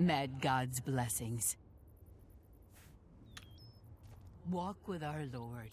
Mad God's blessings. Walk with our Lord.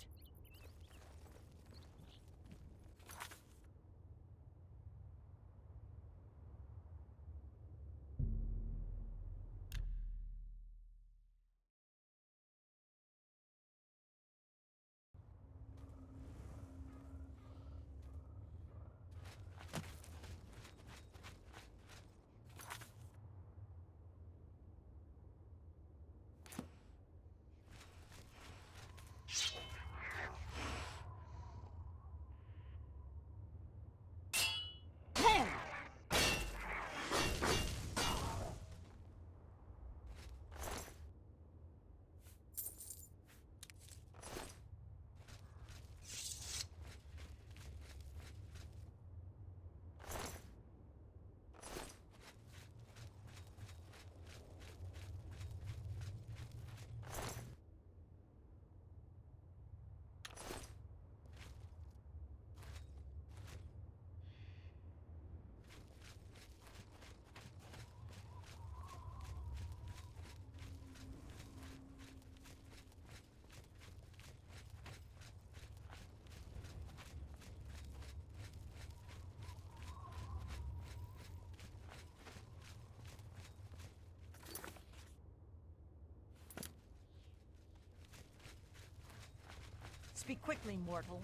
Speak quickly, mortal.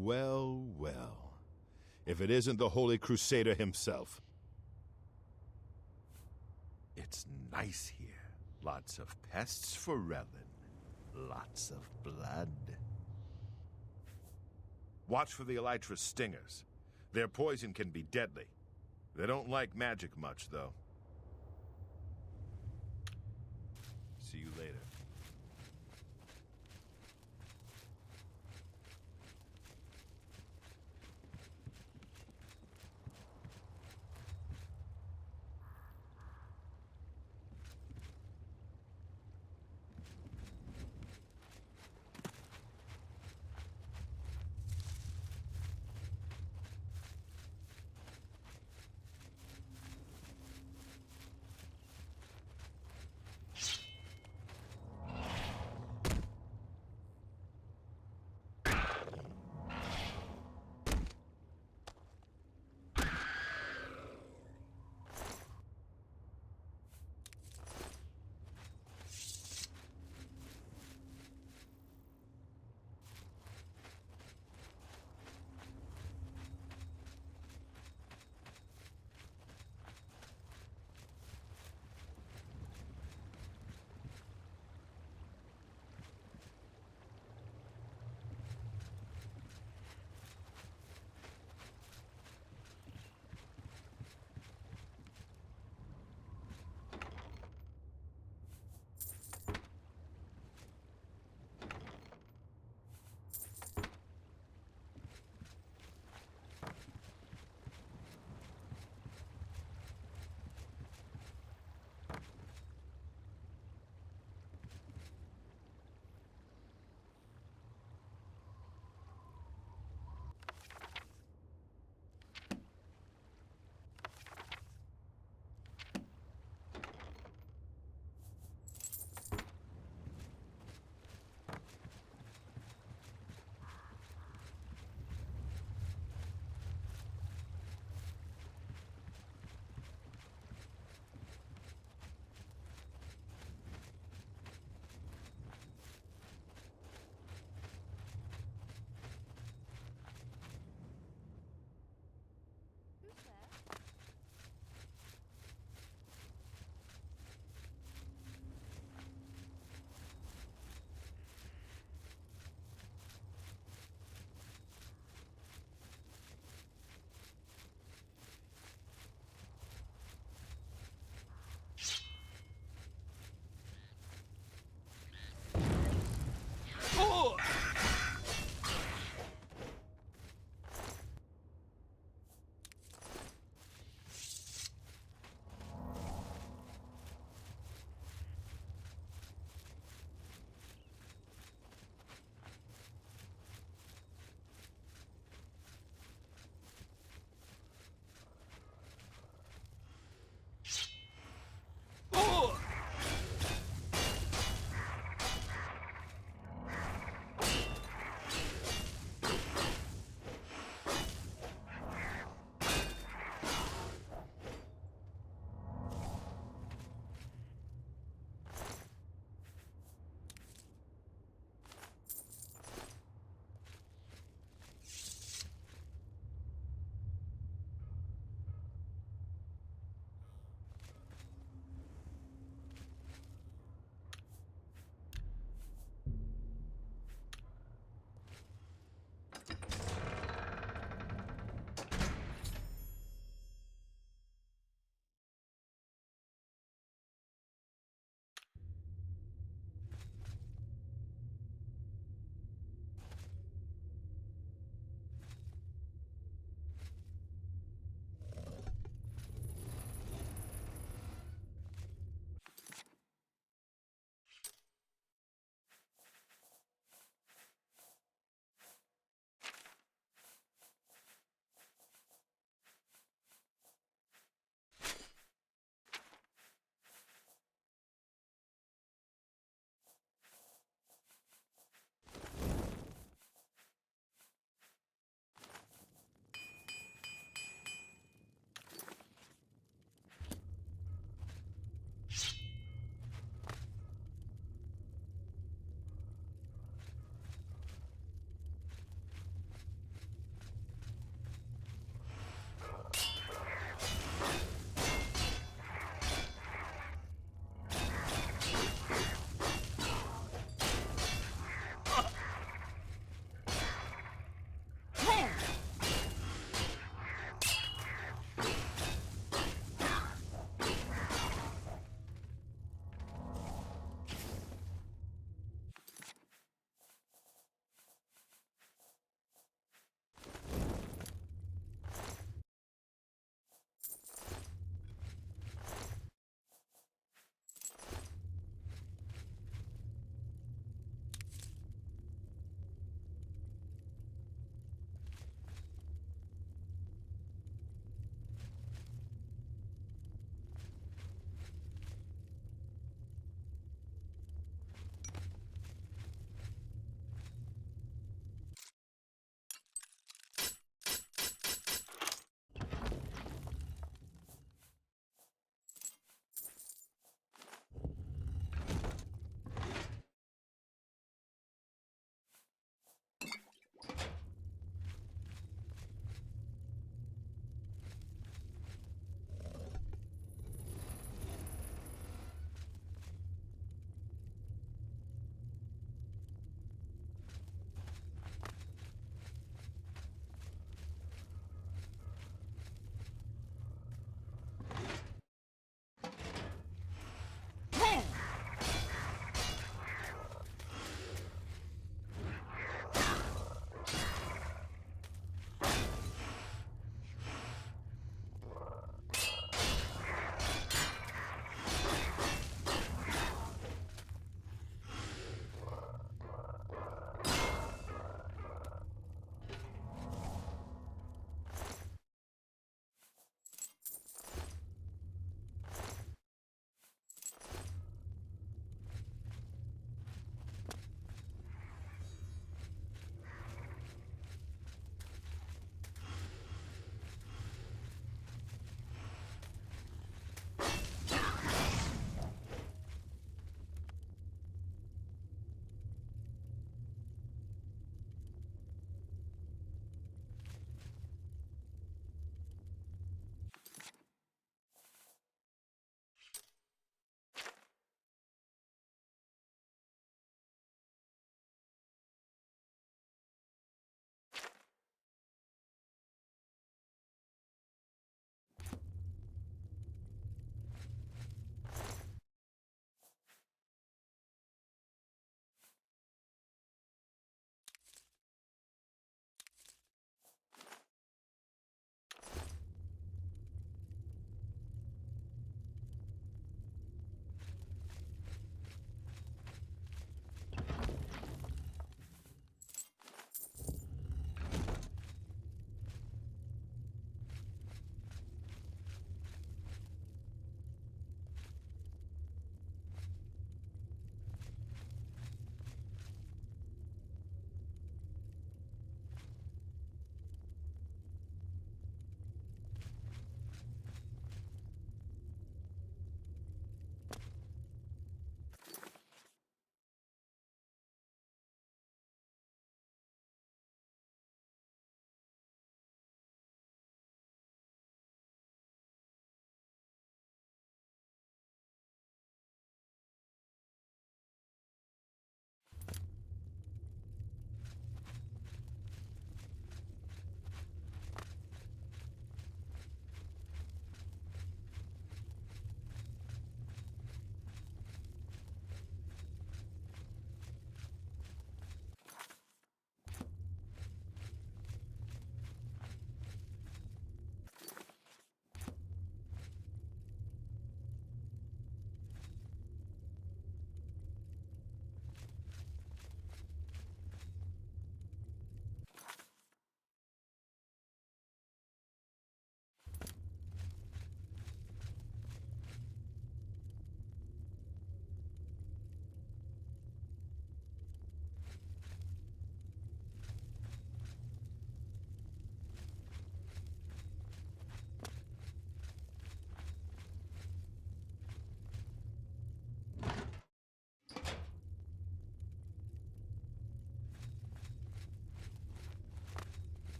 Well, well. If it isn't the Holy Crusader himself. It's nice here. Lots of pests for Relin. Lots of blood. Watch for the Elytra stingers. Their poison can be deadly. They don't like magic much, though. See you later.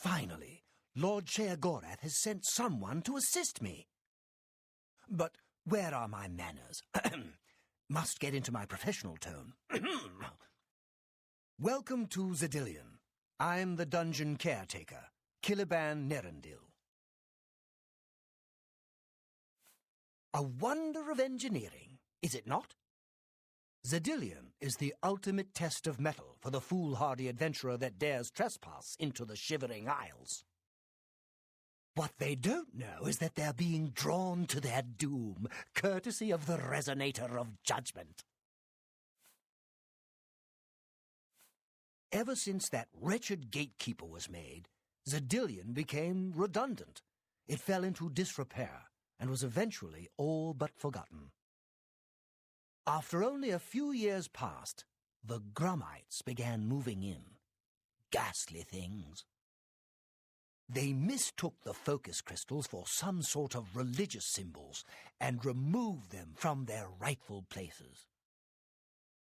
Finally, Lord Sheagorath has sent someone to assist me. But where are my manners? Must get into my professional tone. Welcome to Zedillion. I'm the dungeon caretaker, Caliban Nerendil. A wonder of engineering, is it not? Zedillion is the ultimate test of mettle for the foolhardy adventurer that dares trespass into the Shivering Isles. What they don't know is that they're being drawn to their doom, courtesy of the Resonator of Judgment. Ever since that wretched gatekeeper was made, Zedillion became redundant. It fell into disrepair and was eventually all but forgotten. After only a few years passed, the Grummites began moving in. Ghastly things. They mistook the focus crystals for some sort of religious symbols and removed them from their rightful places.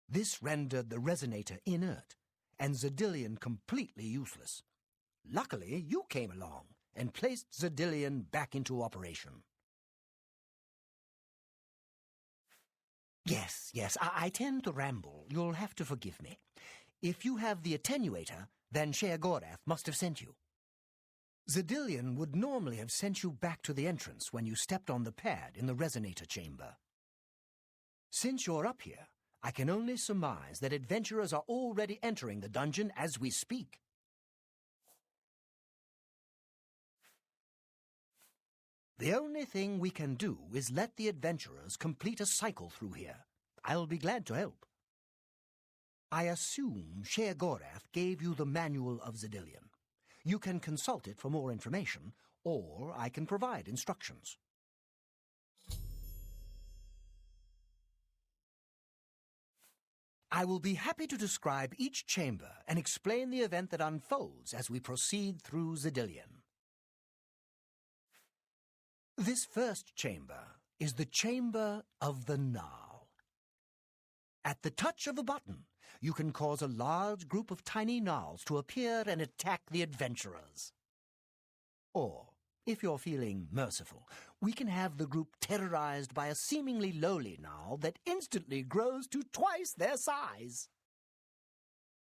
This rendered the Resonator inert and Zedillion completely useless. Luckily, you came along and placed Zedillion back into operation. Yes, I tend to ramble. You'll have to forgive me. If you have the attenuator, then Sheagorath must have sent you. Zedillion would normally have sent you back to the entrance when you stepped on the pad in the Resonator chamber. Since you're up here, I can only surmise that adventurers are already entering the dungeon as we speak. The only thing we can do is let the adventurers complete a cycle through here. I'll be glad to help. I assume Sheagorath gave you the Manual of Zedillion. You can consult it for more information, or I can provide instructions. I will be happy to describe each chamber and explain the event that unfolds as we proceed through Zedillion. This first chamber is the Chamber of the Gnarl. At the touch of a button, you can cause a large group of tiny gnarls to appear and attack the adventurers. Or, if you're feeling merciful, we can have the group terrorized by a seemingly lowly gnarl that instantly grows to twice their size.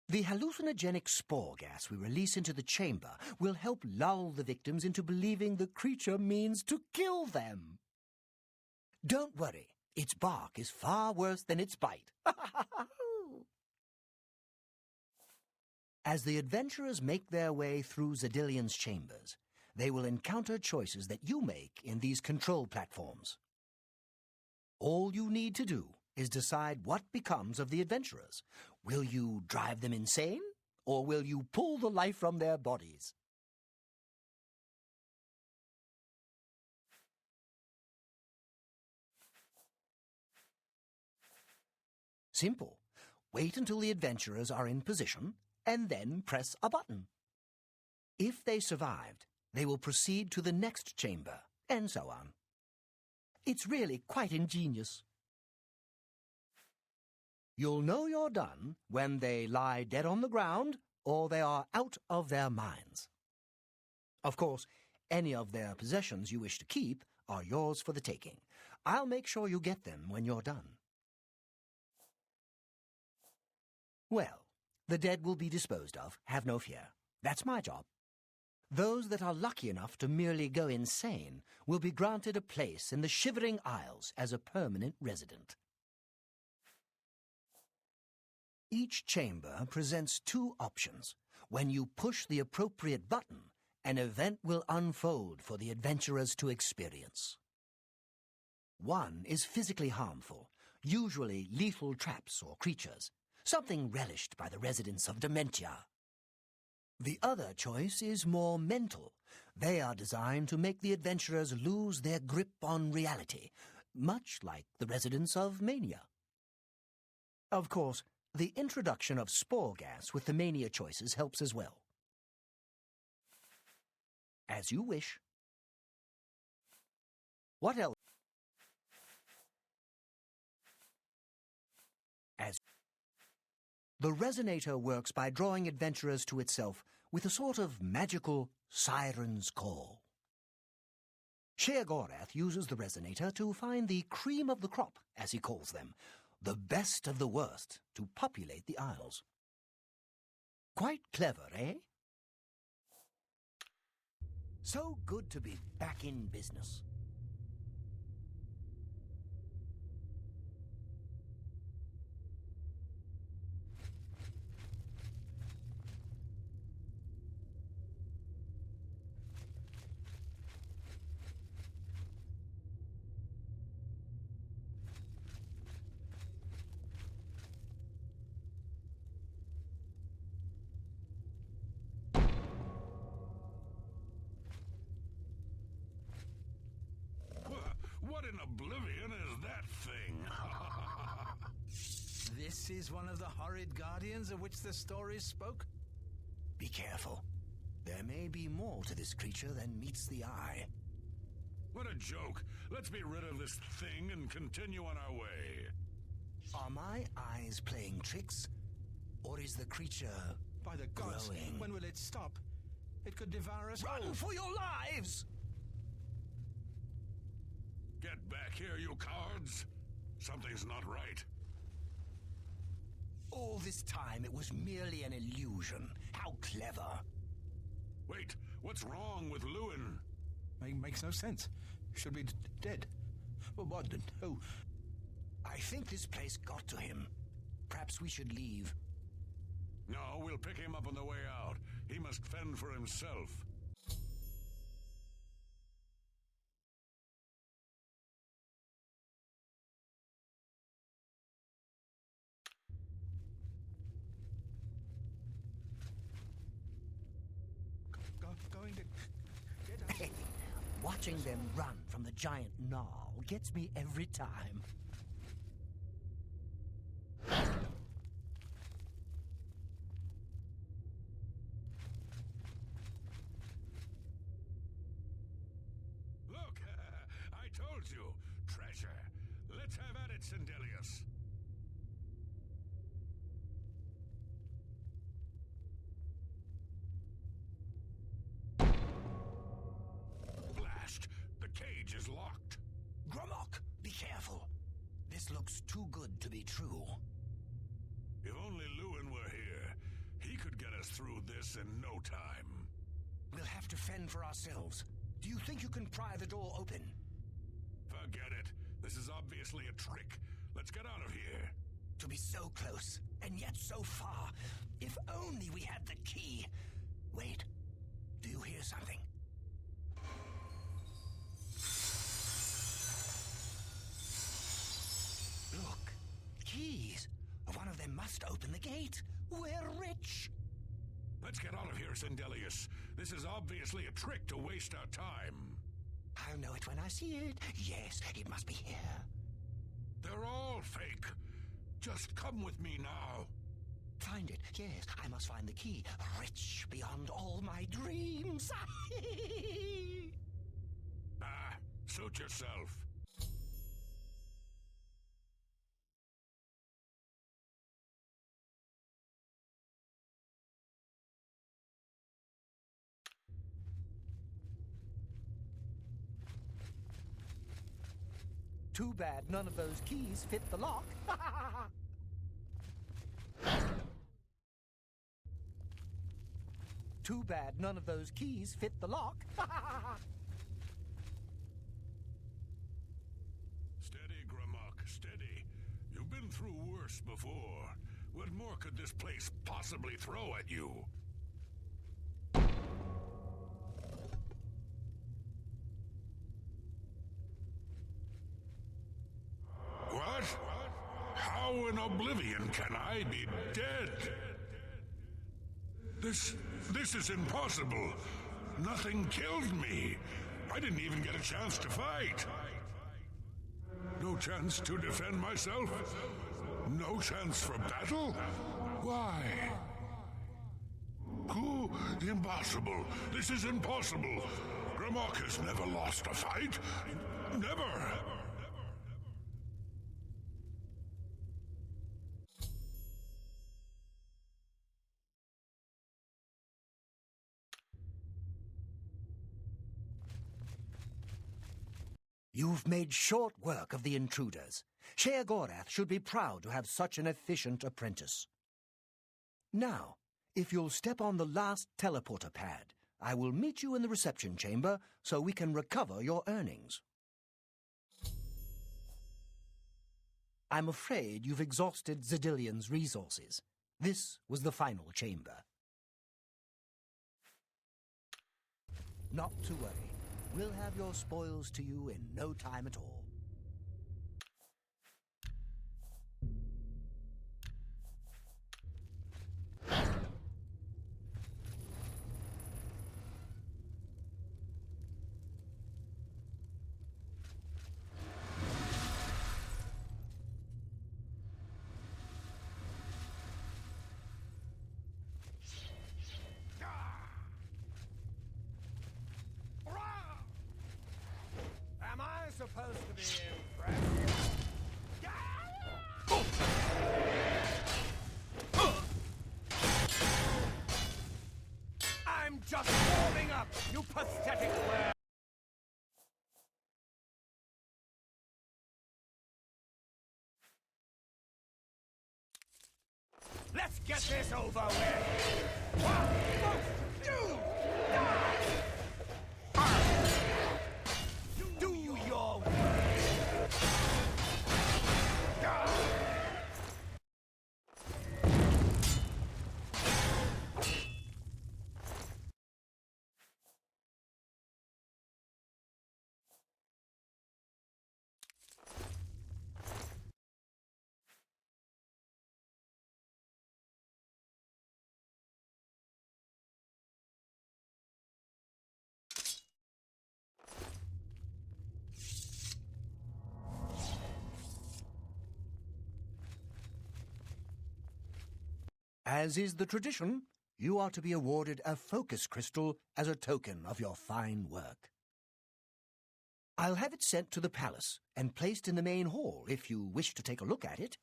The hallucinogenic spore gas we release into the chamber will help lull the victims into believing the creature means to kill them. Don't worry, its bark is far worse than its bite. As the adventurers make their way through Zedillion's chambers, they will encounter choices that you make in these control platforms. All you need to do is decide what becomes of the adventurers. Will you drive them insane, or will you pull the life from their bodies? Simple. Wait until the adventurers are in position, and then press a button. If they survived, they will proceed to the next chamber, and so on. It's really quite ingenious. You'll know you're done when they lie dead on the ground or they are out of their minds. Of course, any of their possessions you wish to keep are yours for the taking. I'll make sure you get them when you're done. Well, the dead will be disposed of, have no fear. That's my job. Those that are lucky enough to merely go insane will be granted a place in the Shivering Isles as a permanent resident. Each chamber presents two options. When you push the appropriate button, an event will unfold for the adventurers to experience. One is physically harmful, usually lethal traps or creatures, something relished by the residents of Dementia. The other choice is more mental. They are designed to make the adventurers lose their grip on reality, much like the residents of Mania. Of course, the introduction of spore gas with the Mania choices helps as well. As you wish. What else? The Resonator works by drawing adventurers to itself with a sort of magical siren's call. Sheogorath uses the resonator to find the cream of the crop, as he calls them, the best of the worst, to populate the Isles. Quite clever, eh? So good to be back in business. What in Oblivion is that thing? This is one of the horrid guardians of which the stories spoke? Be careful. There may be more to this creature than meets the eye. What a joke. Let's be rid of this thing and continue on our way. Are my eyes playing tricks? Or is the creature By the gods, growing? when will it stop? It could devour us Run all. for your lives! Get back here, you cowards. Something's not right. All this time it was merely an illusion. How clever. Wait, what's wrong with Lewin? Makes no sense. Should be dead. But what? Who? I think this place got to him. Perhaps we should leave. No, we'll pick him up on the way out. He must fend for himself. Going to get us. Watching them run from the giant gnaw gets me every time. Look, I told you. Treasure. Let's have at it, Sindelius. Blast! The cage is locked. Gromok, be careful. This looks too good to be true. If only Lewin were here, he could get us through this in no time. We'll have to fend for ourselves. Do you think you can pry the door open? Forget it. This is obviously a trick. Let's get out of here. To be so close, and yet so far. If only we had the key. Wait, do you hear something? Look, keys. One of them must open the gate. We're rich. Let's get out of here, Sindelius. This is obviously a trick to waste our time. I'll know it when I see it. Yes, it must be here. They're all fake. Just come with me now. Find it. Yes, I must find the key. Rich beyond all my dreams. Suit yourself. Too bad none of those keys fit the lock. Too bad none of those keys fit the lock. Steady, Gromok, steady. You've been through worse before. What more could this place possibly throw at you? What? How in Oblivion can I be dead? This is impossible. Nothing killed me. I didn't even get a chance to fight. No chance to defend myself? No chance for battle? Why? Impossible. This is impossible. Gromok has never lost a fight. Never. You've made short work of the intruders. Sheogorath should be proud to have such an efficient apprentice. Now, if you'll step on the last teleporter pad, I will meet you in the reception chamber so we can recover your earnings. I'm afraid you've exhausted Zedilion's resources. This was the final chamber. Not to worry. We'll have your spoils to you in no time at all. Am I supposed to be impressed? I'm just warming up, you pathetic worm! Let's get this over with! One, two, die! Do your work! As is the tradition, you are to be awarded a focus crystal as a token of your fine work. I'll have it sent to the palace and placed in the main hall if you wish to take a look at it.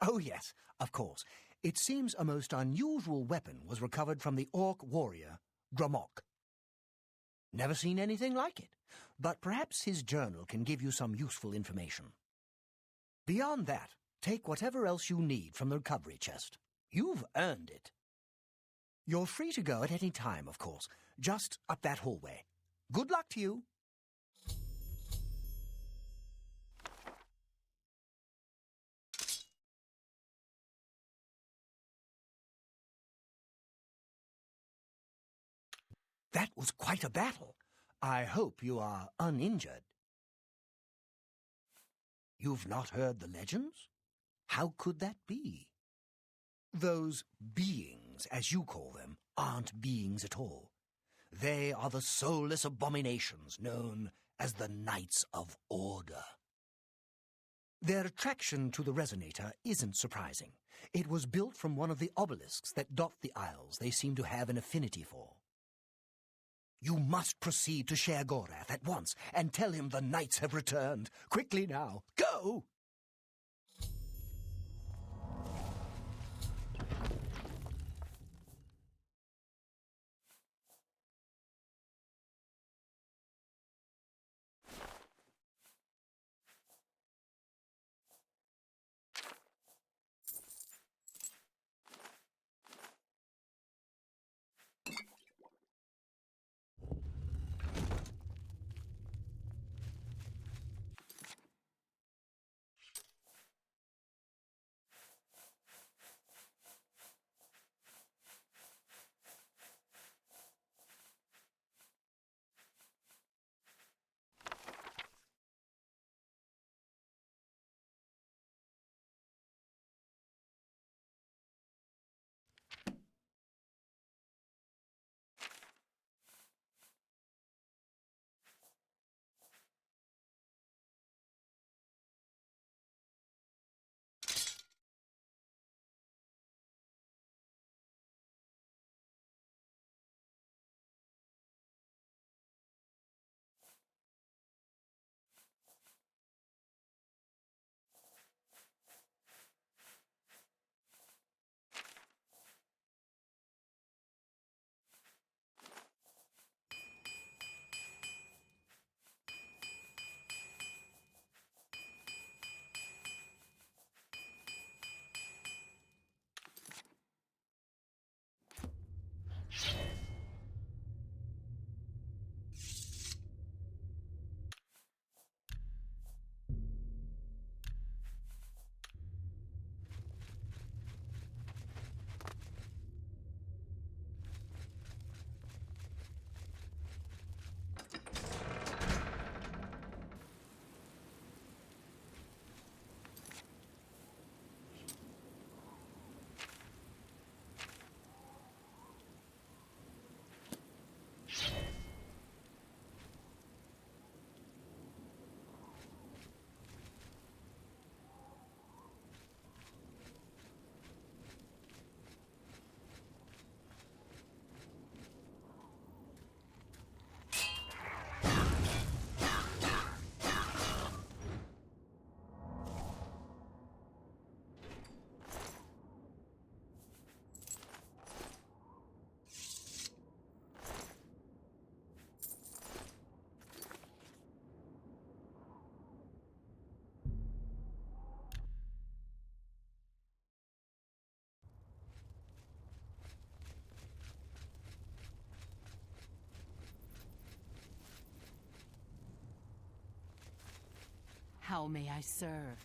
Oh yes, of course. It seems a most unusual weapon was recovered from the orc warrior, Gromok. Never seen anything like it, but perhaps his journal can give you some useful information. Beyond that, take whatever else you need from the recovery chest. You've earned it. You're free to go at any time, of course, just up that hallway. Good luck to you. That was quite a battle. I hope you are uninjured. You've not heard the legends? How could that be? Those beings, as you call them, aren't beings at all. They are the soulless abominations known as the Knights of Order. Their attraction to the resonator isn't surprising. It was built from one of the obelisks that dot the isles they seem to have an affinity for. You must proceed to Sheogorath at once and tell him the knights have returned. Quickly now, go! How may I serve?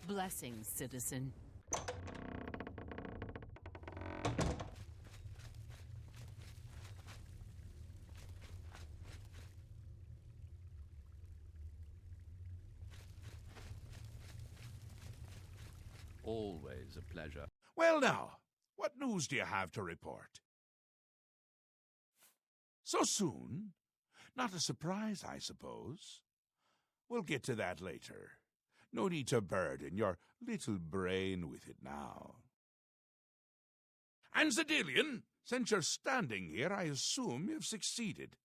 Blessings, citizen. Always a pleasure. Well now, what news do you have to report? So soon? Not a surprise, I suppose. We'll get to that later. No need to burden your little brain with it now. And Zedillion, since you're standing here, I assume you've succeeded.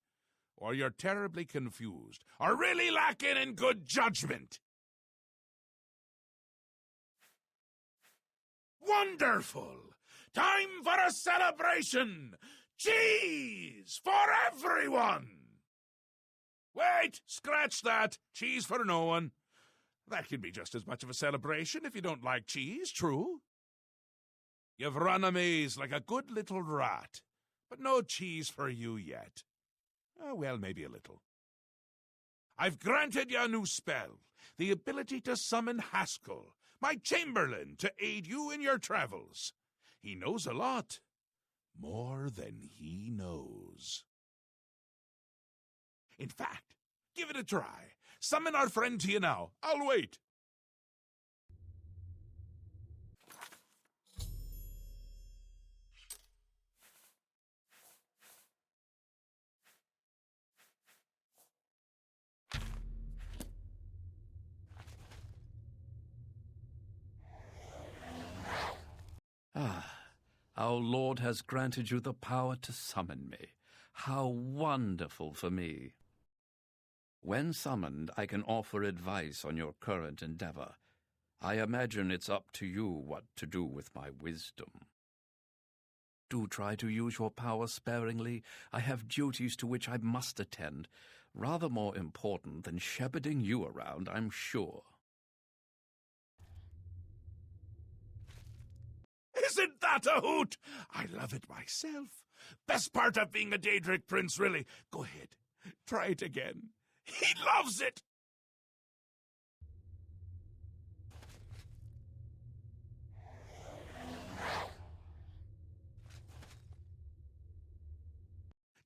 Or you're terribly confused, or really lacking in good judgment. Wonderful! Time for a celebration! Cheese for everyone! Wait, scratch that. Cheese for no one. That can be just as much of a celebration if you don't like cheese, true? You've run a maze like a good little rat, but no cheese for you yet. Oh, well, maybe a little. I've granted you a new spell, the ability to summon Haskell, my Chamberlain, to aid you in your travels. He knows a lot. More than he knows. In fact, give it a try. Summon our friend to you now. I'll wait. Our Lord has granted you the power to summon me. How wonderful for me. When summoned, I can offer advice on your current endeavor. I imagine it's up to you what to do with my wisdom. Do try to use your power sparingly. I have duties to which I must attend, rather more important than shepherding you around, I'm sure. Isn't that a hoot? I love it myself. Best part of being a Daedric prince, really. Go ahead. Try it again. He loves it.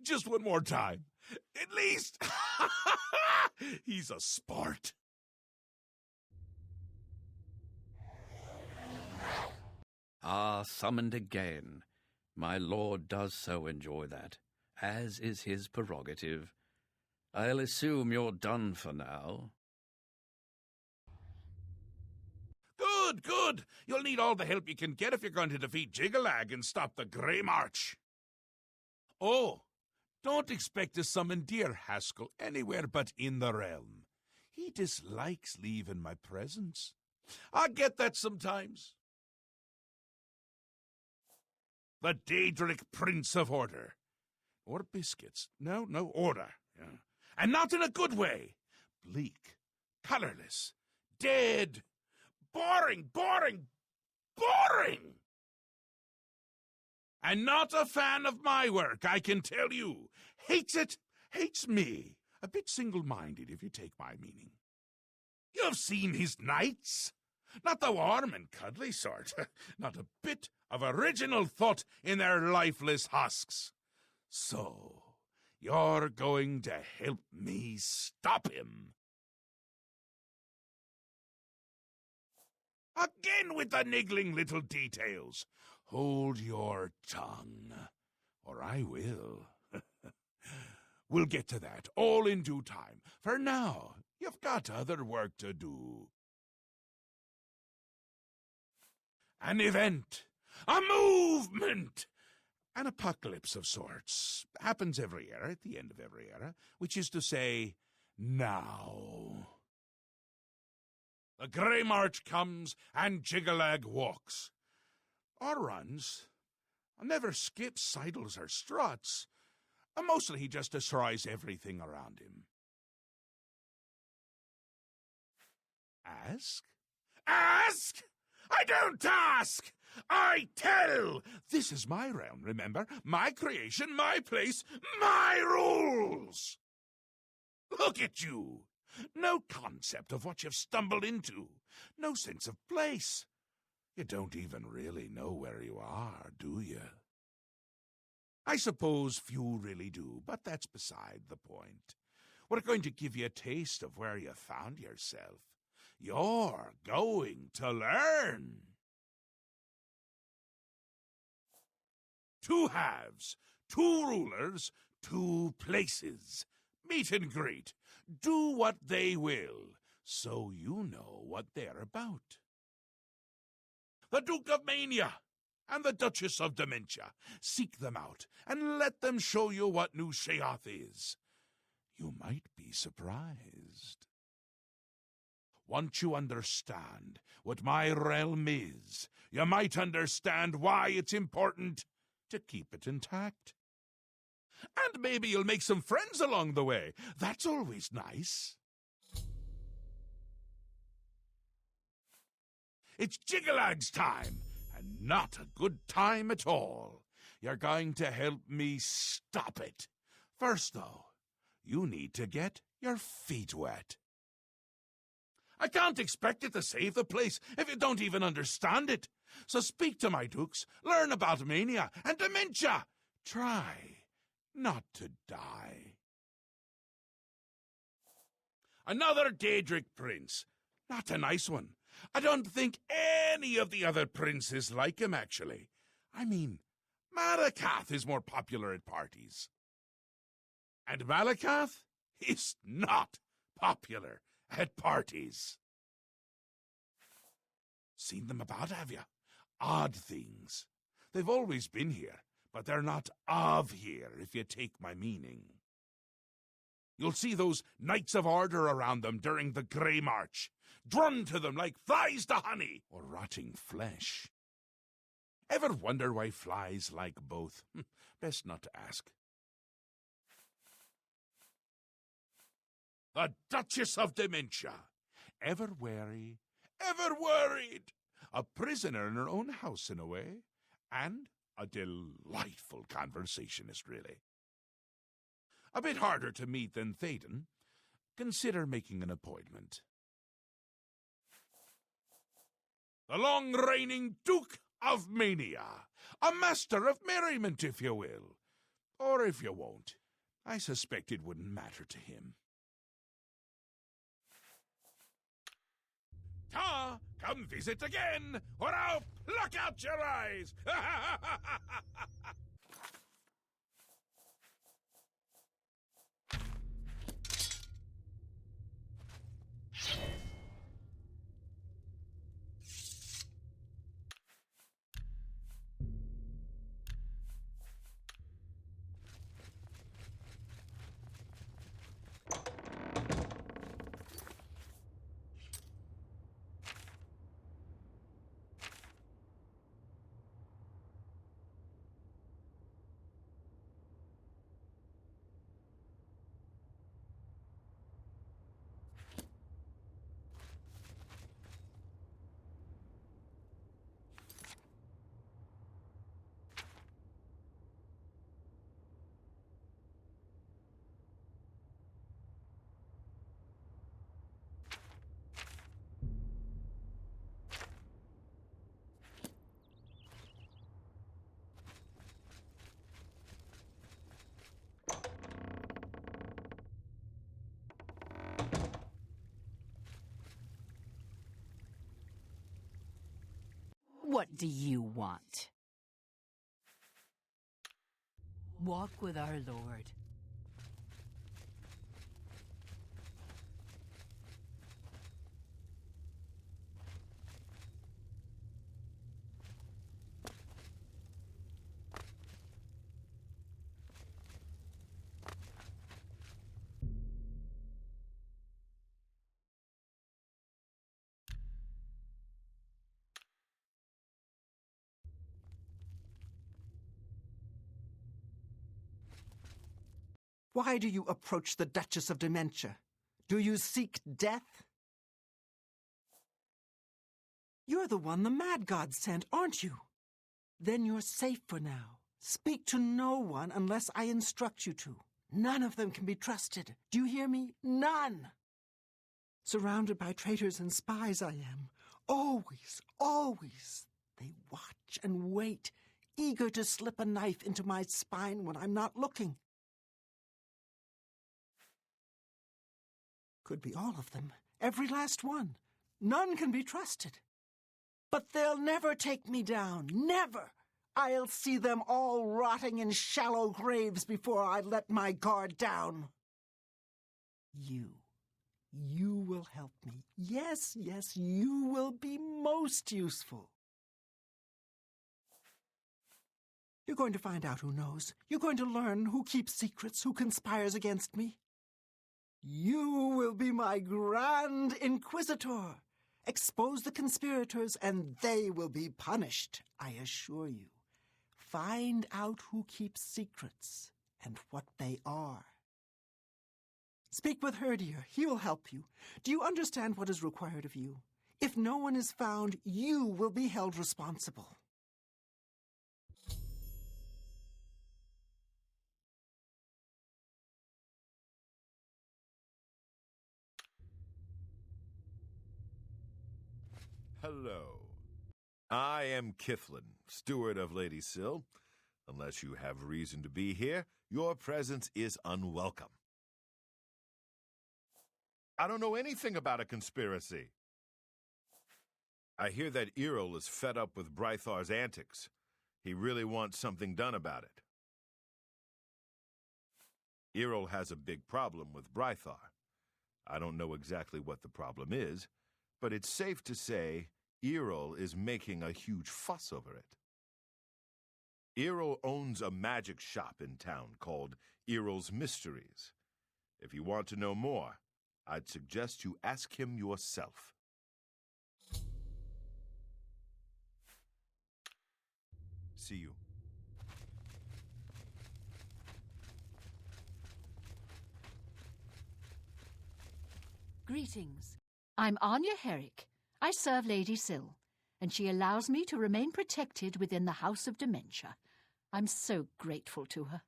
Just one more time. At least. He's a sport. Ah, summoned again. My lord does so enjoy that, as is his prerogative. I'll assume you're done for now. Good, good. You'll need all the help you can get if you're going to defeat Jiggalag and stop the Grey March. Oh, don't expect to summon dear Haskell anywhere but in the realm. He dislikes leaving my presence. I get that sometimes. The Daedric Prince of Order. Or biscuits. No, order. Yeah. And not in a good way. Bleak, colorless, dead, boring. And not a fan of my work, I can tell you. Hates it, hates me. A bit single-minded, if you take my meaning. You've seen his knights. Not the warm and cuddly sort. Not a bit of original thought in their lifeless husks. So, you're going to help me stop him. Again with the niggling little details. Hold your tongue, or I will. We'll get to that, all in due time. For now, you've got other work to do. An event, a movement, an apocalypse of sorts. Happens every era, at the end of every era, which is to say, now. The Grey March comes and Jiggalag walks. Or runs. Never skips, sidles, or struts. Mostly he just destroys everything around him. Ask? Ask? I don't ask! I tell! This is my realm, remember? My creation, my place, my rules! Look at you! No concept of what you've stumbled into. No sense of place. You don't even really know where you are, do you? I suppose few really do, but that's beside the point. We're going to give you a taste of where you found yourself. You're going to learn. Two halves, two rulers, two places. Meet and greet. Do what they will, so you know what they're about. The Duke of Mania and the Duchess of Dementia. Seek them out and let them show you what New Sheoth is. You might be surprised. Once you understand what my realm is, you might understand why it's important to keep it intact. And maybe you'll make some friends along the way. That's always nice. It's Jiggalag's time, and not a good time at all. You're going to help me stop it. First, though, you need to get your feet wet. I can't expect you to save the place if you don't even understand it. So speak to my dukes, learn about mania and dementia. Try not to die. Another Daedric prince. Not a nice one. I don't think any of the other princes like him, actually. I mean, Malakath is more popular at parties. And Malakath is not popular at parties. Seen them about, have you? Odd things. They've always been here, but they're not of here, if you take my meaning. You'll see those Knights of Order around them during the Grey March, drawn to them like flies to honey or rotting flesh. Ever wonder why flies like both? Best not to ask. The Duchess of Dementia. Ever wary, ever worried. A prisoner in her own house, in a way, and a delightful conversationist, really. A bit harder to meet than Théoden. Consider making an appointment. The long-reigning Duke of Mania. A master of merriment, if you will. Or if you won't. I suspect it wouldn't matter to him. Ta, come visit again, or I'll pluck out your eyes! What do you want? Walk with our Lord. Why do you approach the Duchess of Dementia? Do you seek death? You're the one the Mad God sent, aren't you? Then you're safe for now. Speak to no one unless I instruct you to. None of them can be trusted. Do you hear me? None! Surrounded by traitors and spies I am. Always, always. They watch and wait, eager to slip a knife into my spine when I'm not looking. Could be all of them, every last one. None can be trusted. But they'll never take me down, never. I'll see them all rotting in shallow graves before I let my guard down. You will help me. Yes, yes, you will be most useful. You're going to find out who knows. You're going to learn who keeps secrets, who conspires against me. You will be my Grand Inquisitor. Expose the conspirators, and they will be punished, I assure you. Find out who keeps secrets and what they are. Speak with Herdier. He will help you. Do you understand what is required of you? If no one is found, you will be held responsible. Hello. I am Kiflin, steward of Lady Syl. Unless you have reason to be here, your presence is unwelcome. I don't know anything about a conspiracy. I hear that Errol is fed up with Brythar's antics. He really wants something done about it. Errol has a big problem with Brythar. I don't know exactly what the problem is, but it's safe to say Errol is making a huge fuss over it. Errol owns a magic shop in town called Errol's Mysteries. If you want to know more, I'd suggest you ask him yourself. See you. Greetings. I'm Anya Herrick. I serve Lady Syl, and she allows me to remain protected within the House of Dementia. I'm so grateful to her.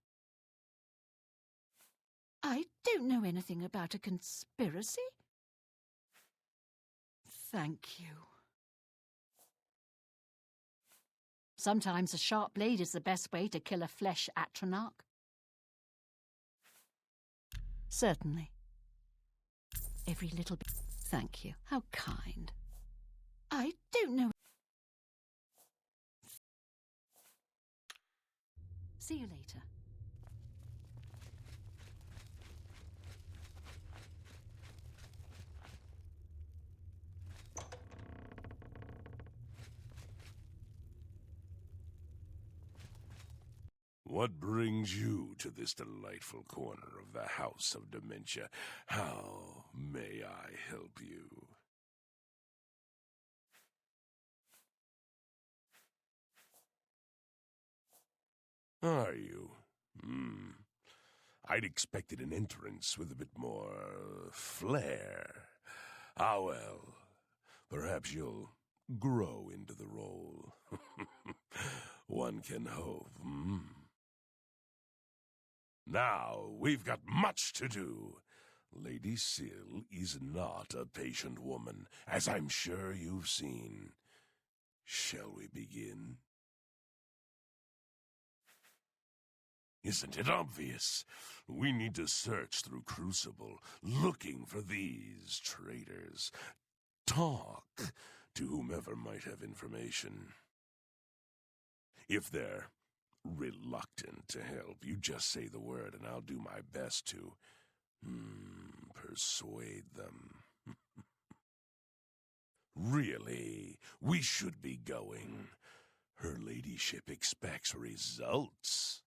I don't know anything about a conspiracy. Thank you. Sometimes a sharp blade is the best way to kill a flesh atronach. Certainly. Every little bit. Thank you. How kind. I don't know. See you later. What brings you to this delightful corner of the House of Dementia? How may I help you? Are you? I'd expected an entrance with a bit more flair. Ah, well, perhaps you'll grow into the role. One can hope. Now, we've got much to do. Lady Syl is not a patient woman, as I'm sure you've seen. Shall we begin? Isn't it obvious? We need to search through Crucible, looking for these traitors. Talk to whomever might have information. If they're reluctant to help, you just say the word and I'll do my best to persuade them. Really, we should be going. Her ladyship expects results.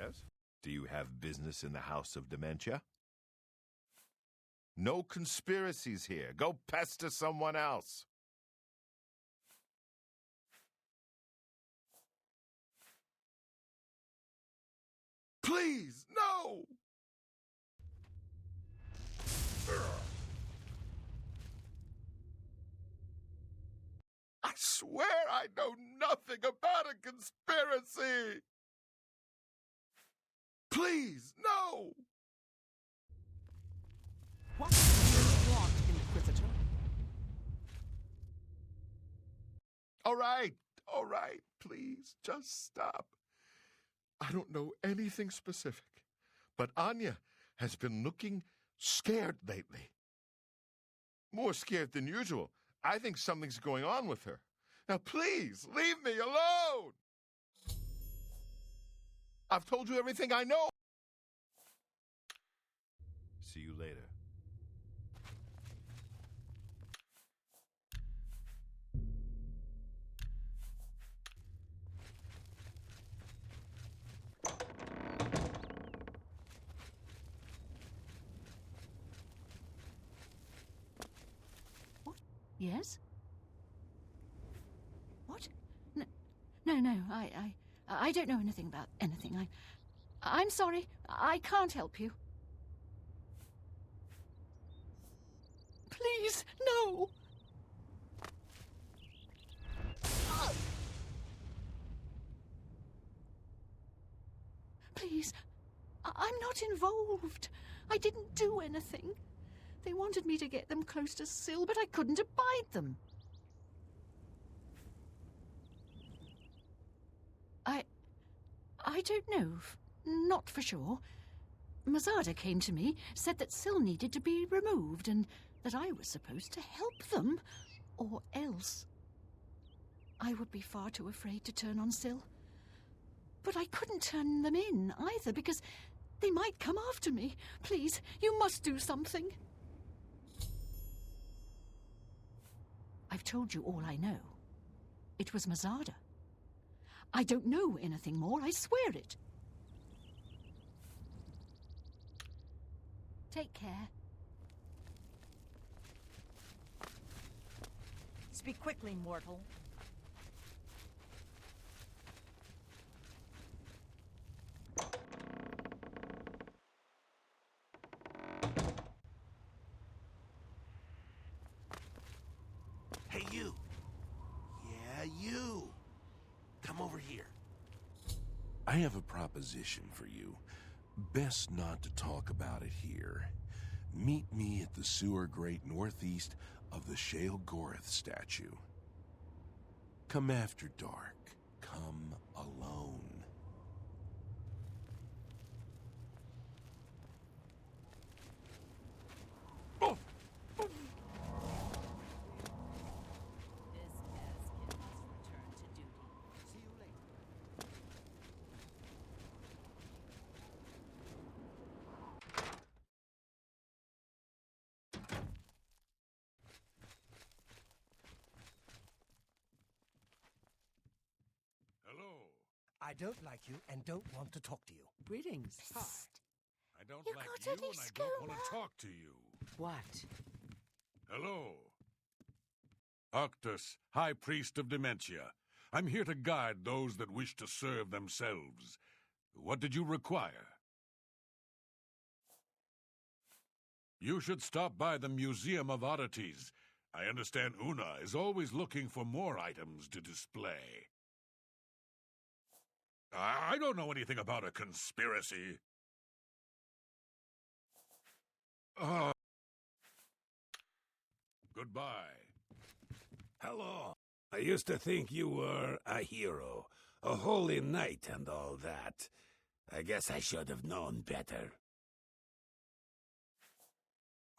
Yes? Do you have business in the House of Dementia? No conspiracies here. Go pester someone else. Please, no! I swear I know nothing about a conspiracy! Please, no! What do you want, Inquisitor? All right, please, just stop. I don't know anything specific, but Anya has been looking scared lately. More scared than usual. I think something's going on with her. Now, please, leave me alone! I've told you everything I know. See you later. What? Yes? What? No, I don't know anything about anything. I'm sorry. I can't help you. Please, no! Please, I'm not involved. I didn't do anything. They wanted me to get them close to Syl, but I couldn't abide them. I don't know. Not for sure. Mazada came to me, said that Syl needed to be removed, and that I was supposed to help them, or else I would be far too afraid to turn on Syl. But I couldn't turn them in either, because they might come after me. Please, you must do something. I've told you all I know. It was Mazada. I don't know anything more, I swear it. Take care. Speak quickly, mortal. Hey, you! Yeah, you! Come over here. I have a proposition for you. Best not to talk about it here. Meet me at the sewer grate northeast of the Shale Goreth statue. Come after dark. Come alone. I don't like you and don't want to talk to you. Greetings. Hi. I don't You like got you any and I don't want to skooma? talk to you. What? Hello. Octus, High Priest of Dementia. I'm here to guide those that wish to serve themselves. What did you require? You should stop by the Museum of Oddities. I understand Una is always looking for more items to display. I don't know anything about a conspiracy. Goodbye. Hello. I used to think you were a hero, a holy knight and all that. I guess I should have known better.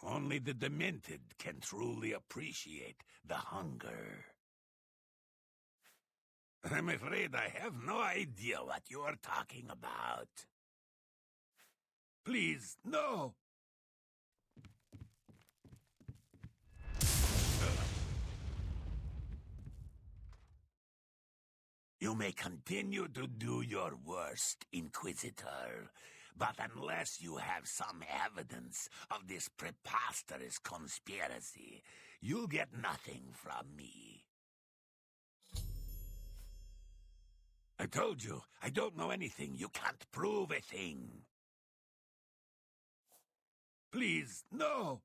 Only the demented can truly appreciate the hunger. I'm afraid I have no idea what you're talking about. Please, no! You may continue to do your worst, Inquisitor, but unless you have some evidence of this preposterous conspiracy, you'll get nothing from me. I told you, I don't know anything. You can't prove a thing. Please, no!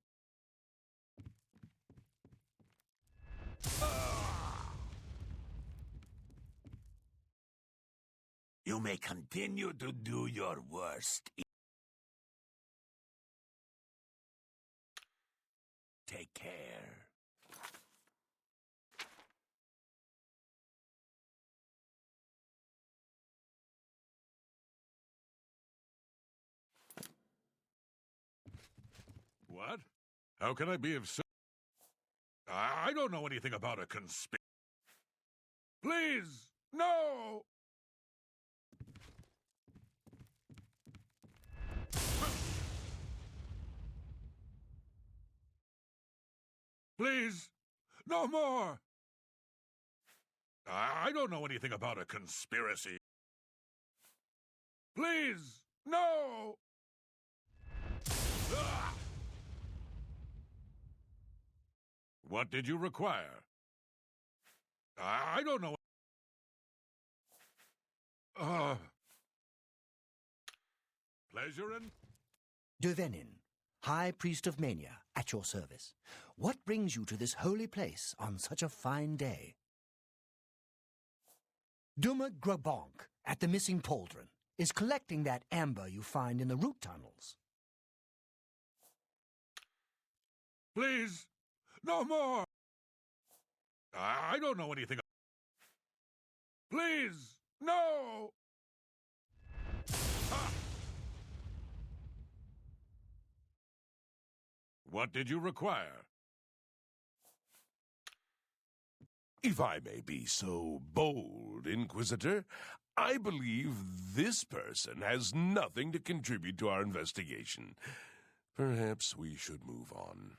You may continue to do your worst. Take care. What? How can I be of service? I don't know anything about a conspiracy. Please, no! Please, no more! I don't know anything about a conspiracy. Please, no! Ah! What did you require? I don't know. Pleasure in... Devenin, High Priest of Mania, at your service. What brings you to this holy place on such a fine day? Duma Grabonk, at the Missing Pauldron, is collecting that amber you find in the root tunnels. Please, no more! I don't know anything. Please, no! Ah! What did you require? If I may be so bold, Inquisitor, I believe this person has nothing to contribute to our investigation. Perhaps we should move on.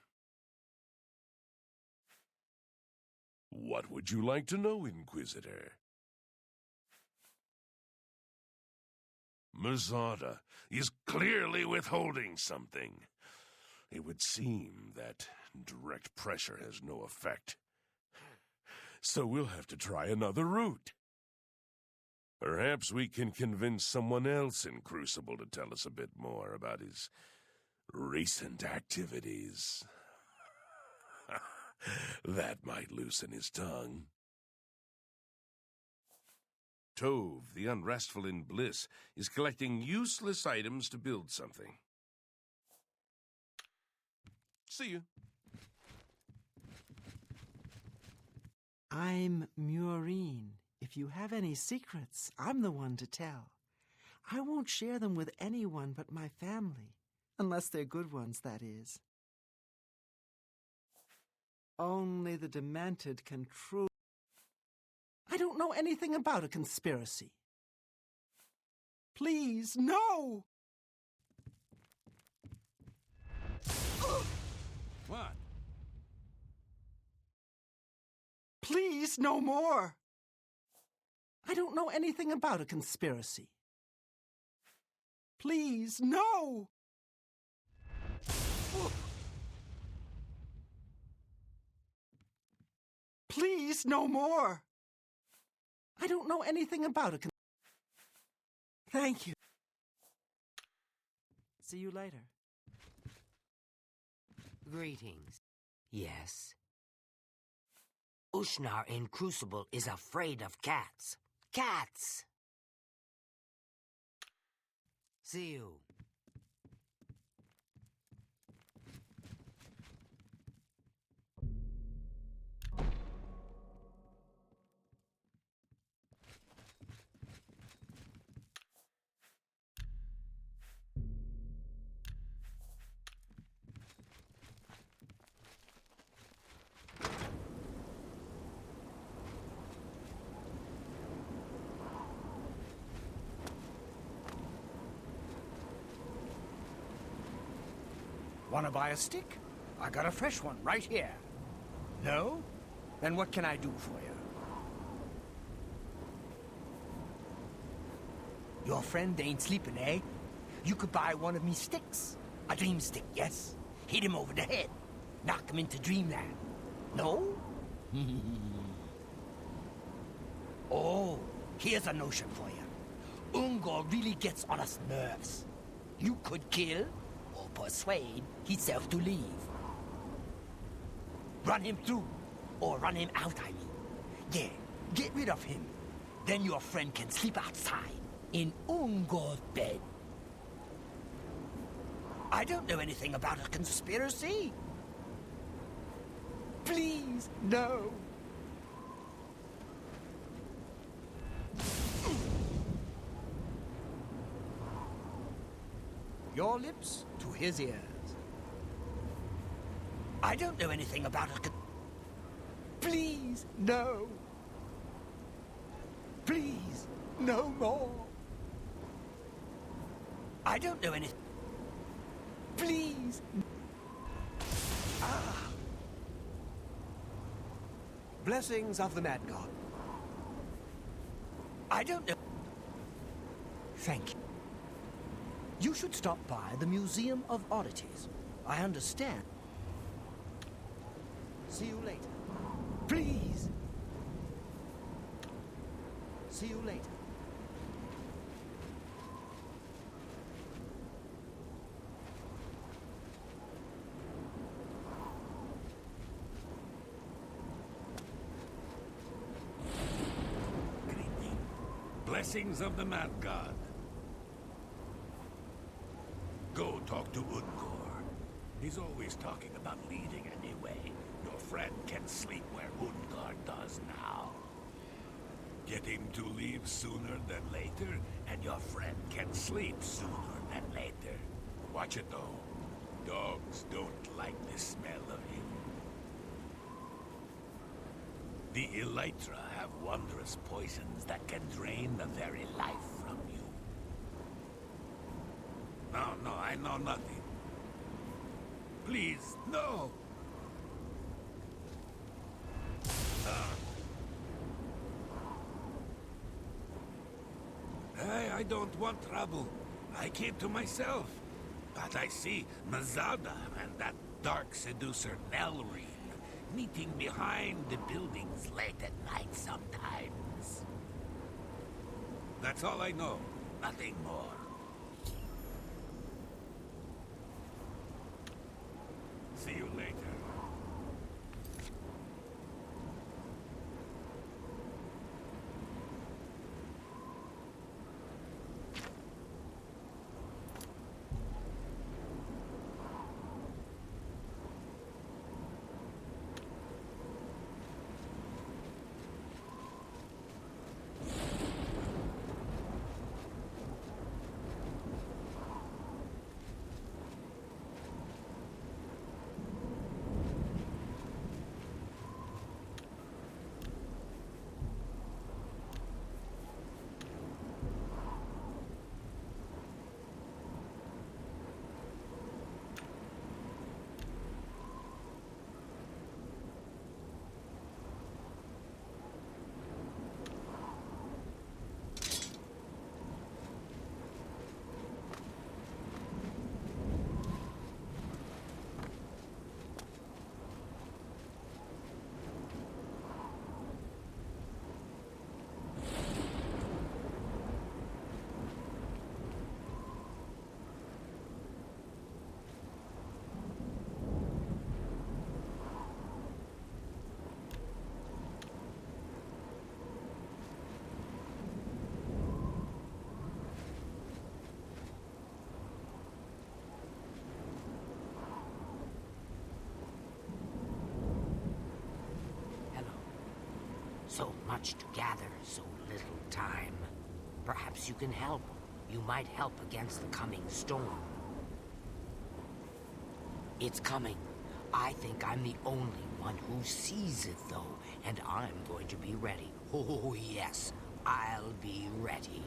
What would you like to know, Inquisitor? Mazada is clearly withholding something. It would seem that direct pressure has no effect. So we'll have to try another route. Perhaps we can convince someone else in Crucible to tell us a bit more about his recent activities. That might loosen his tongue. Tove, the unrestful in bliss, is collecting useless items to build something. See you. I'm Murine. If you have any secrets, I'm the one to tell. I won't share them with anyone but my family, unless they're good ones, that is. Only the demented can truly... I don't know anything about a conspiracy. Please, no! What? Please, no more! I don't know anything about a conspiracy. Please, no! Please, no more! I don't know anything about a Thank you. See you later. Greetings. Yes. Ushnar in Crucible is afraid of cats. Cats! See you. Wanna buy a stick? I got a fresh one right here. No? Then what can I do for you? Your friend ain't sleeping, eh? You could buy one of me sticks. A dream stick, yes. Hit him over the head. Knock him into dreamland. No? Oh, here's a notion for you. Ungor really gets on us nerves. You could kill or persuade himself to leave. Run him through, or run him out, I mean. Yeah, get rid of him. Then your friend can sleep outside, in Ungor's bed. I don't know anything about a conspiracy. Please, no. Your lips to his ears. I don't know anything about a Please, no. Please, no more. I don't know anything. Please. Ah. Blessings of the Mad God. I don't know. Thank you. You should stop by the Museum of Oddities. I understand. See you later. Please. See you later. Blessings of the Mad God. Go talk to Ungor. He's always talking about leaving anyway. Your friend can sleep where Ungor does now. Get him to leave sooner than later, and your friend can sleep sooner than later. Watch it though. Dogs don't like the smell of him. The Elytra have wondrous poisons that can drain the very life from you. No, I know nothing. Please, no! I don't want trouble. I keep to myself. But I see Mazada and that dark seducer Nelrine meeting behind the buildings late at night sometimes. That's all I know. Nothing more. See you later. So much to gather, so little time. Perhaps you can help. You might help against the coming storm. It's coming. I think I'm the only one who sees it, though, and I'm going to be ready. Oh, yes, I'll be ready.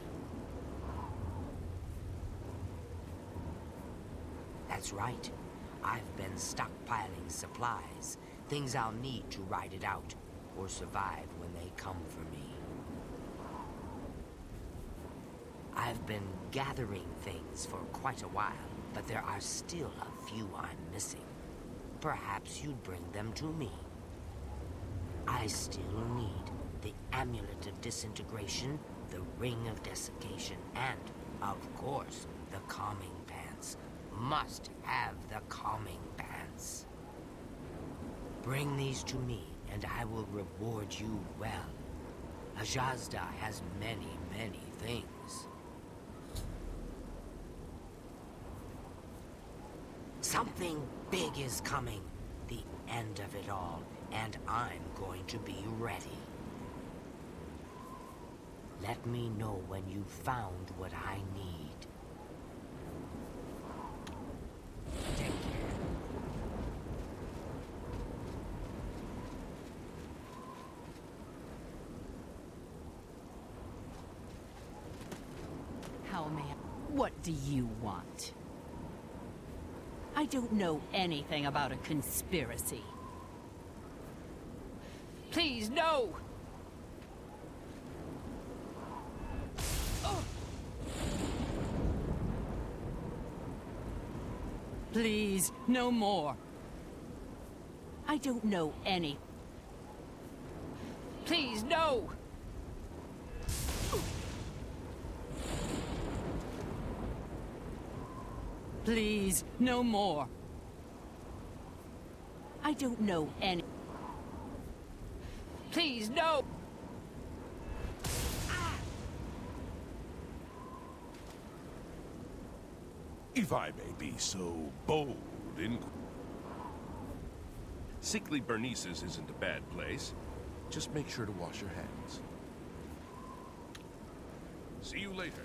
That's right. I've been stockpiling supplies, things I'll need to ride it out, or survive when they come for me. I've been gathering things for quite a while, but there are still a few I'm missing. Perhaps you'd bring them to me. I still need the Amulet of Disintegration, the Ring of Desiccation, and, of course, the Calming Pants. Must have the Calming Pants. Bring these to me, and I will reward you well. Ajazda has many, many things. Something big is coming. The end of it all, and I'm going to be ready. Let me know when you've found what I need. Take care. How may I... What do you want? I don't know anything about a conspiracy. Please, no! Oh. Please, no more. I don't know any. Please, no! Please, no more. I don't know any. Please, no! If I may be so bold in... Sickly Bernice's isn't a bad place. Just make sure to wash your hands. See you later.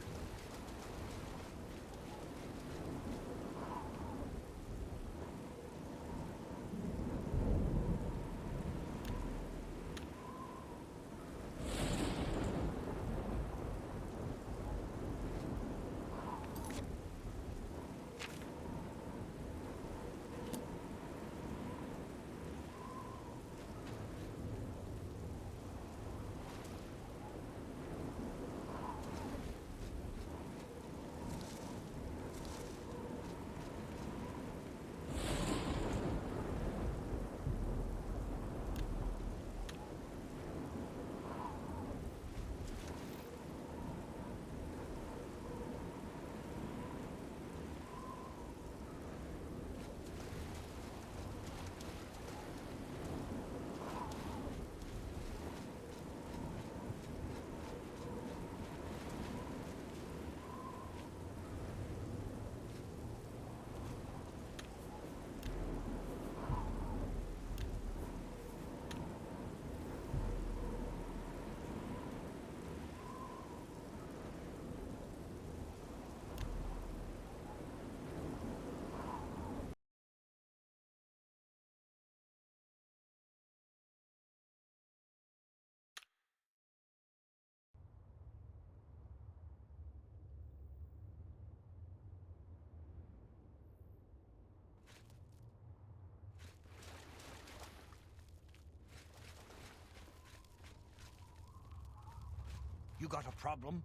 You got a problem?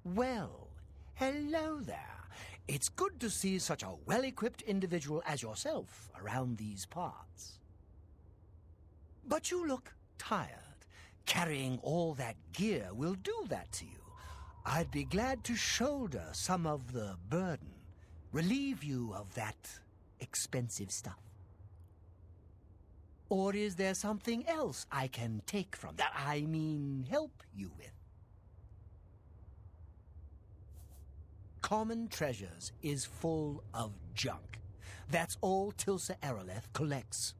Well, hello there. It's good to see such a well-equipped individual as yourself around these parts. But you look tired. Carrying all that gear will do that to you. I'd be glad to shoulder some of the burden, relieve you of that expensive stuff. Or is there something else I can take from that? I mean, help you with? Common Treasures is full of junk. That's all Tilsa Araleth collects.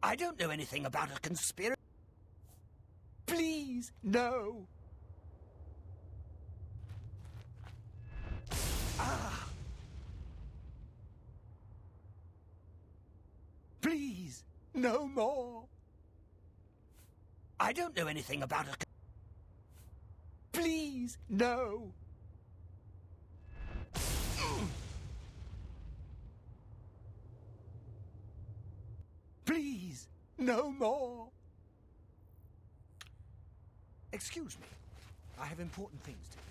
I don't know anything about a conspiracy. Please, no. Ah. Please, no more. I don't know anything about a... Please, no. Please, no more. Excuse me. I have important things to do.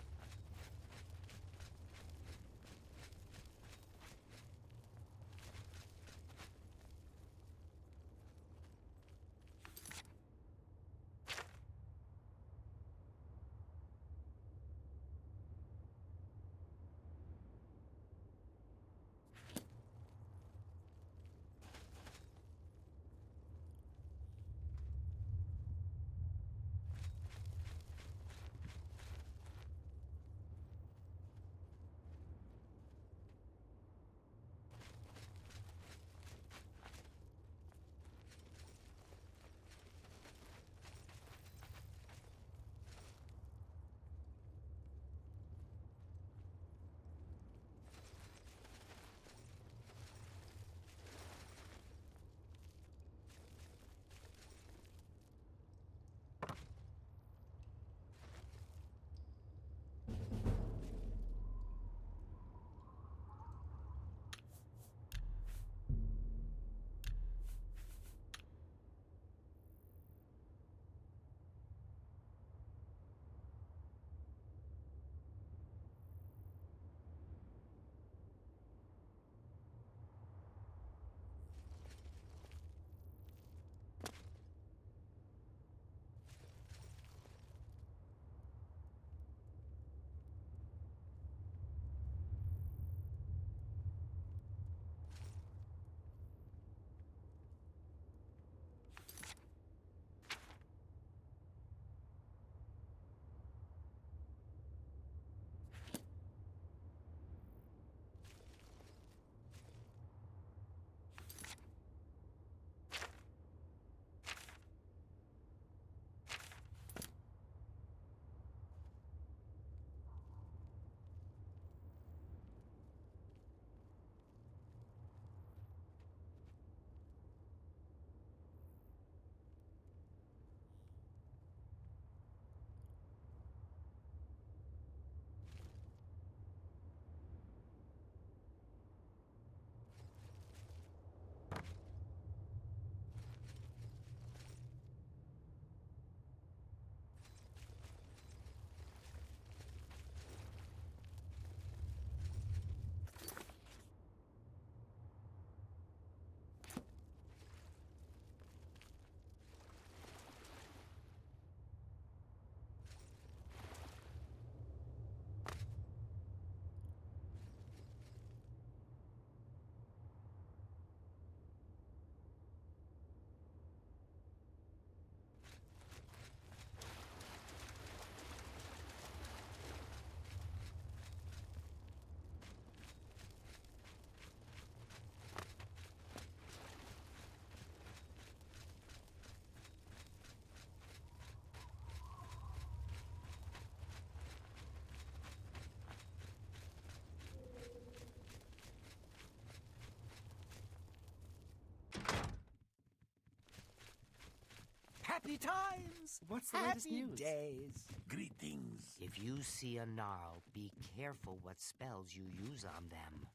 Happy times! What's the latest Happy news? days. Greetings. If you see a Gnarl, be careful what spells you use on them.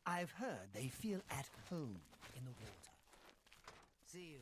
I've heard they feel at home in the water. See you.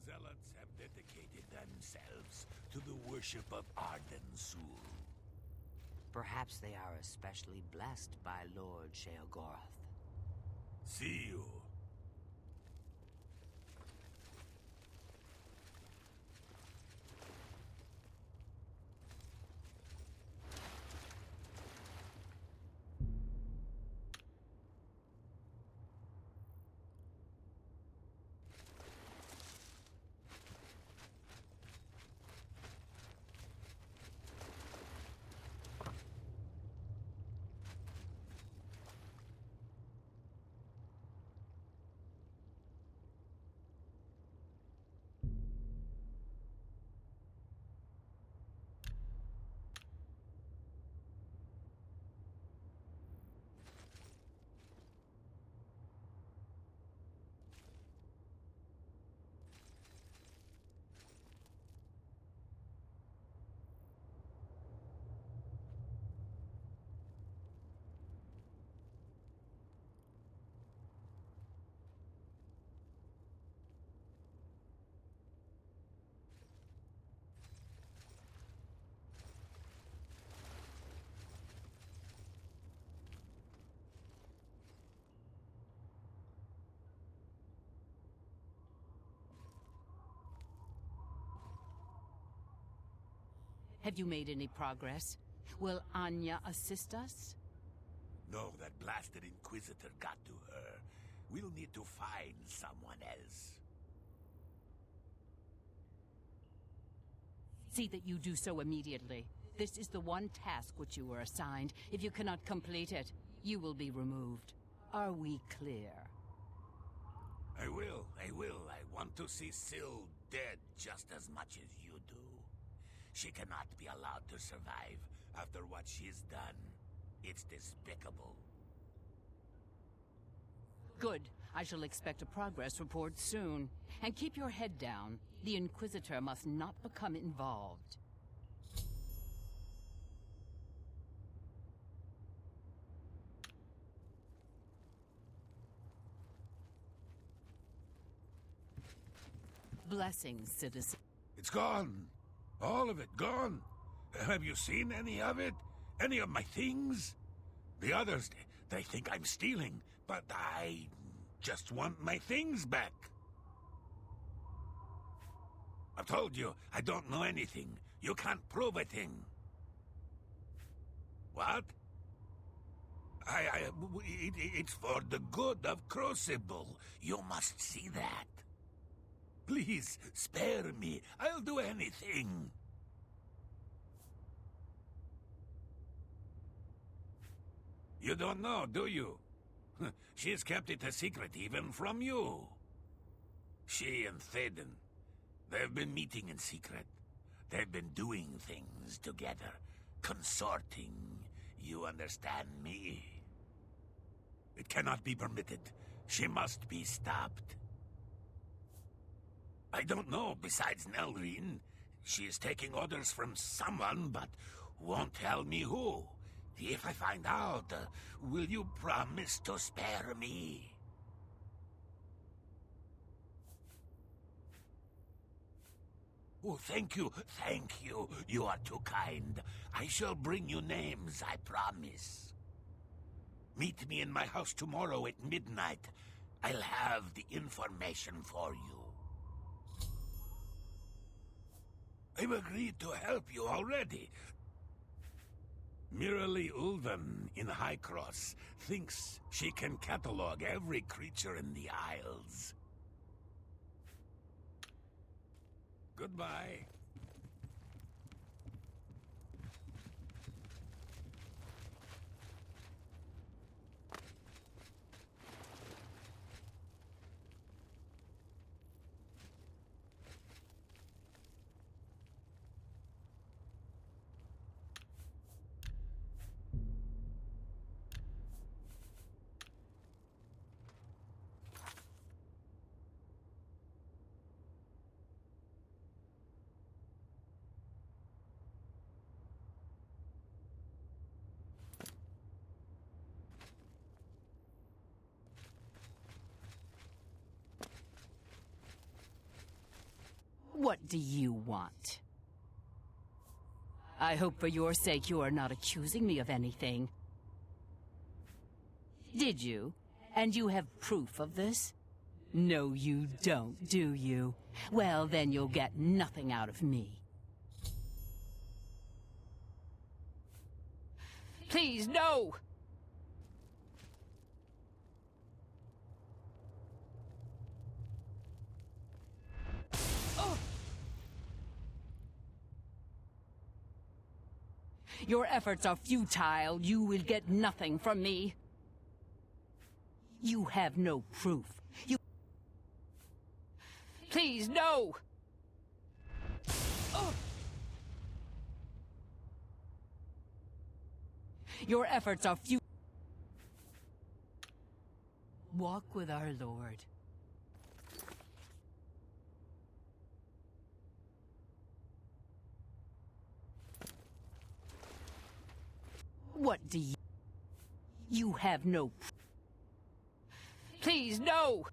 Zealots have dedicated themselves to the worship of Arden Sul. Perhaps they are especially blessed by Lord Sheogorath. See you. Have you made any progress? Will Anya assist us? No, that blasted Inquisitor got to her. We'll need to find someone else. See that you do so immediately. This is the one task which you were assigned. If you cannot complete it, you will be removed. Are we clear? I will. I want to see Syl dead just as much as you do. She cannot be allowed to survive after what she's done. It's despicable. Good. I shall expect a progress report soon. And keep your head down. The Inquisitor must not become involved. Blessings, citizen. It's gone. All of it gone. Have you seen any of it? Any of my things? The others, they think I'm stealing, but I just want my things back. I've told you, I don't know anything. You can't prove a thing. What? It's for the good of Crucible. You must see that. Please, spare me. I'll do anything. You don't know, do you? She's kept it a secret even from you. She and Théden, they've been meeting in secret. They've been doing things together, consorting. You understand me? It cannot be permitted. She must be stopped. I don't know, besides Nelrine. She is taking orders from someone, but won't tell me who. If I find out, will you promise to spare me? Oh, thank you, thank you. You are too kind. I shall bring you names, I promise. Meet me in my house tomorrow at midnight. I'll have the information for you. I've agreed to help you already. Mirali Ulven in High Cross thinks she can catalog every creature in the Isles. Goodbye. What do you want? I hope for your sake you are not accusing me of anything. Did you? And you have proof of this? No, you don't, do you? Well, then you'll get nothing out of me. Please, no! Your efforts are futile. You will get nothing from me. You have no proof. Please, no! Your efforts are Walk with our Lord. What do you... You have no... Please, no!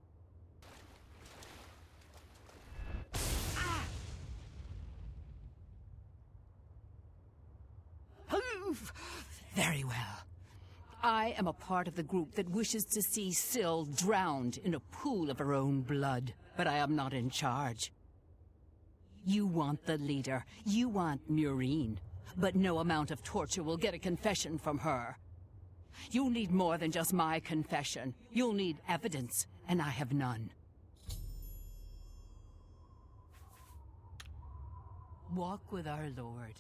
Very well. I am a part of the group that wishes to see Syl drowned in a pool of her own blood, but I am not in charge. You want the leader. You want Murine. But no amount of torture will get a confession from her. You'll need more than just my confession. You'll need evidence, and I have none. Walk with our Lord.